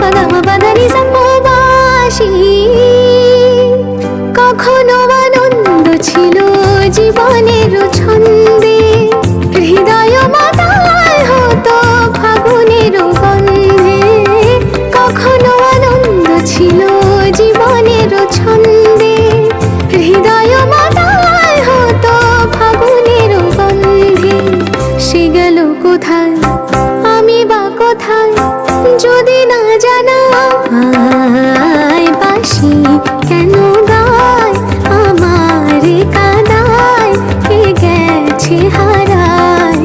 পদানি সা ও বাঁশি। কখনো আনন্দ ছিল জীবনের ছন্দে, হৃদয় মাতায় হতো ফাগুনের গন্ধে। কখনো আনন্দ ছিল জীবনের ছন্দে, হৃদয় মাতায় হতো ফাগুনের গন্ধে। সে গেল কোথায়, আমি বা কোথায়, যদি না জানা বাঁশি কেন গায় আমার কাদায়, কে গেছে হারায়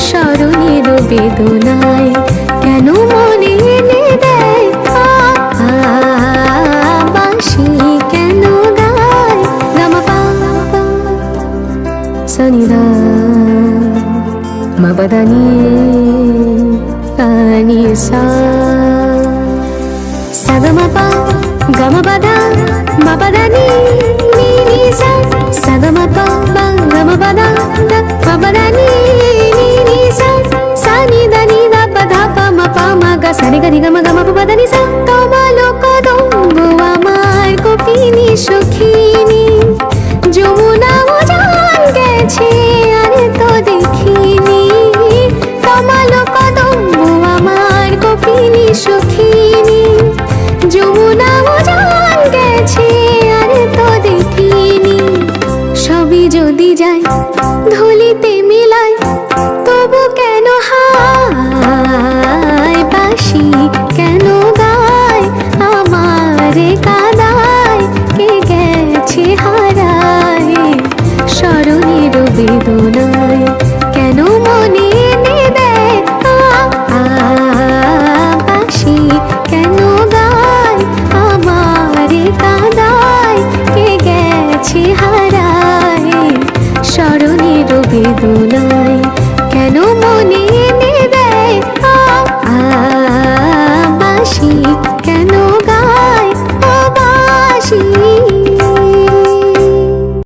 স্মরণের বেদনায়, কেন মনে এনে দেয় বাঁশি কেন গায়। গামা পা সনিদা মপদানি কানি সা সগমপা গমপদা মপদানি নি সা সগমপা গমপদা মপদানি নি সা সানি দানি দা পদা পম পম গ সানি গনি গম গম পদানি সা। কমলো কদম্ব আমার কপিনী সখিনী, যমুনা উজান গেছে আর তো দেখিনি। কমলো কদম্ব আমার কপিনী সখিনী, যমুনা উজান গেছে আর তো দেখিনি। সবই যদি যায় ধুলিতে মিলায়, তবু কেন হায় বাঁশি কেন গায় আমার কাদায়, কে গেছে হারায় স্মরণের বেদনায়, কেন মনে এনে দেয় বাঁশি কেন গায় আমার কাদায়, কে গেছে হারায় স্মরণের বেদনায়।